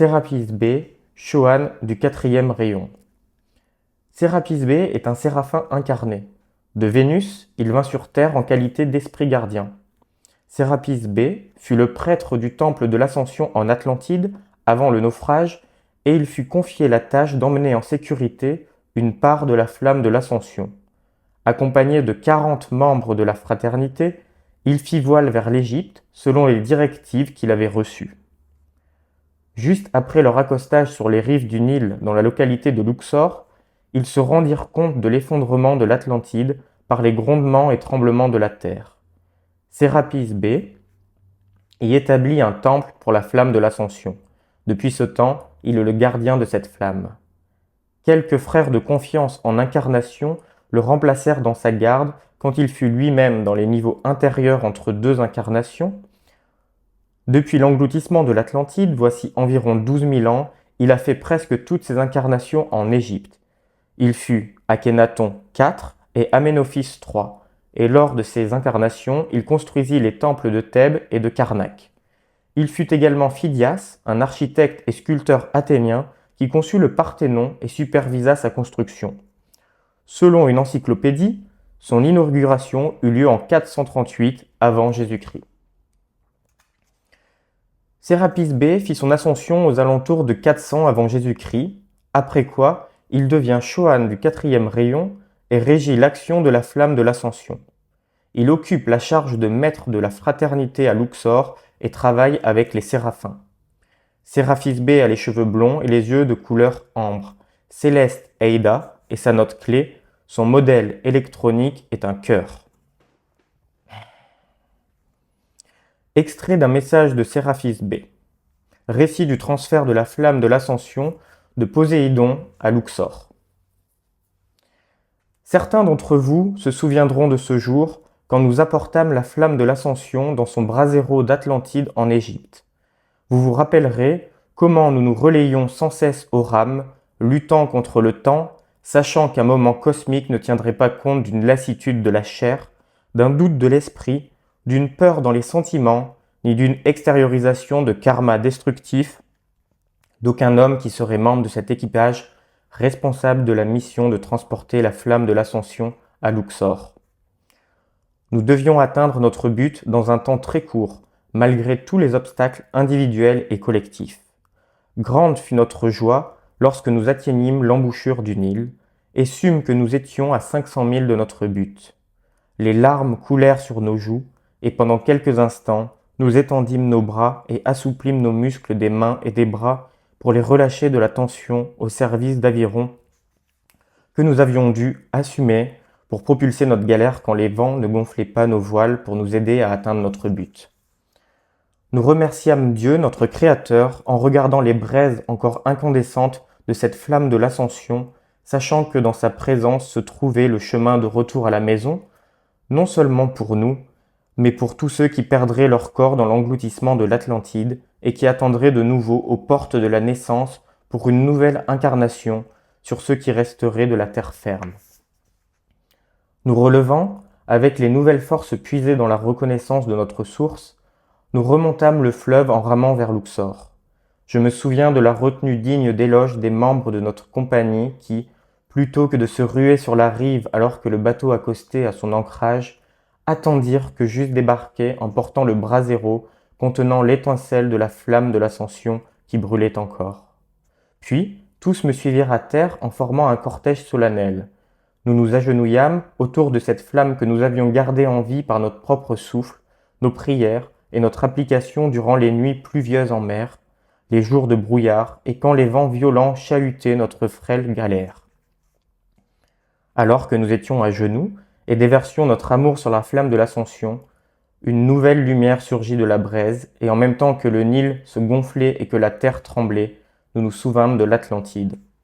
Sérapis B, Choane du 4e rayon. Sérapis B est un séraphin incarné. De Vénus, il vint sur terre en qualité d'esprit gardien. Sérapis B fut le prêtre du temple de l'Ascension en Atlantide avant le naufrage et il fut confié la tâche d'emmener en sécurité une part de la flamme de l'Ascension. Accompagné de 40 membres de la fraternité, il fit voile vers l'Égypte selon les directives qu'il avait reçues. Juste après leur accostage sur les rives du Nil dans la localité de Luxor, ils se rendirent compte de l'effondrement de l'Atlantide par les grondements et tremblements de la terre. Sérapis B y établit un temple pour la flamme de l'Ascension. Depuis ce temps, il est le gardien de cette flamme. Quelques frères de confiance en incarnation le remplacèrent dans sa garde quand il fut lui-même dans les niveaux intérieurs entre deux incarnations. Depuis l'engloutissement de l'Atlantide, voici environ 12 000 ans, il a fait presque toutes ses incarnations en Égypte. Il fut Akhénaton IV et Aménophis III, et lors de ces incarnations, il construisit les temples de Thèbes et de Karnak. Il fut également Phidias, un architecte et sculpteur athénien qui conçut le Parthénon et supervisa sa construction. Selon une encyclopédie, son inauguration eut lieu en 438 avant Jésus-Christ. Sérapis B fit son ascension aux alentours de 400 avant Jésus-Christ, après quoi il devient Choane du 4e rayon et régit l'action de la flamme de l'ascension. Il occupe la charge de maître de la fraternité à Luxor et travaille avec les séraphins. Sérapis B a les cheveux blonds et les yeux de couleur ambre. Céleste Eida est sa note clé, son modèle électronique est un cœur. Extrait d'un message de Sérapis B. Récit du transfert de la flamme de l'ascension de Poséidon à Luxor. Certains d'entre vous se souviendront de ce jour quand nous apportâmes la flamme de l'ascension dans son brasero d'Atlantide en Égypte. Vous vous rappellerez comment nous nous relayions sans cesse aux rames, luttant contre le temps, sachant qu'un moment cosmique ne tiendrait pas compte d'une lassitude de la chair, d'un doute de l'esprit, d'une peur dans les sentiments, ni d'une extériorisation de karma destructif d'aucun homme qui serait membre de cet équipage responsable de la mission de transporter la flamme de l'ascension à Luxor. Nous devions atteindre notre but dans un temps très court, malgré tous les obstacles individuels et collectifs. Grande fut notre joie lorsque nous atteignîmes l'embouchure du Nil et sûmes que nous étions à 500 000 de notre but. Les larmes coulèrent sur nos joues et pendant quelques instants, nous étendîmes nos bras et assouplîmes nos muscles des mains et des bras pour les relâcher de la tension au service d'aviron que nous avions dû assumer pour propulser notre galère quand les vents ne gonflaient pas nos voiles pour nous aider à atteindre notre but. Nous remerciâmes Dieu, notre Créateur, en regardant les braises encore incandescentes de cette flamme de l'ascension, sachant que dans sa présence se trouvait le chemin de retour à la maison, non seulement pour nous, mais pour tous ceux qui perdraient leur corps dans l'engloutissement de l'Atlantide et qui attendraient de nouveau aux portes de la naissance pour une nouvelle incarnation sur ceux qui resteraient de la terre ferme. Nous relevant, avec les nouvelles forces puisées dans la reconnaissance de notre source, nous remontâmes le fleuve en ramant vers Luxor. Je me souviens de la retenue digne d'éloge des membres de notre compagnie qui, plutôt que de se ruer sur la rive alors que le bateau accostait à son ancrage, attendirent que j'eusse débarqué en portant le brasero contenant l'étincelle de la flamme de l'ascension qui brûlait encore. Puis, tous me suivirent à terre en formant un cortège solennel. Nous nous agenouillâmes autour de cette flamme que nous avions gardée en vie par notre propre souffle, nos prières et notre application durant les nuits pluvieuses en mer, les jours de brouillard et quand les vents violents chahutaient notre frêle galère. Alors que nous étions à genoux et déversions notre amour sur la flamme de l'ascension, une nouvelle lumière surgit de la braise et en même temps que le Nil se gonflait et que la terre tremblait, nous nous souvînmes de l'Atlantide.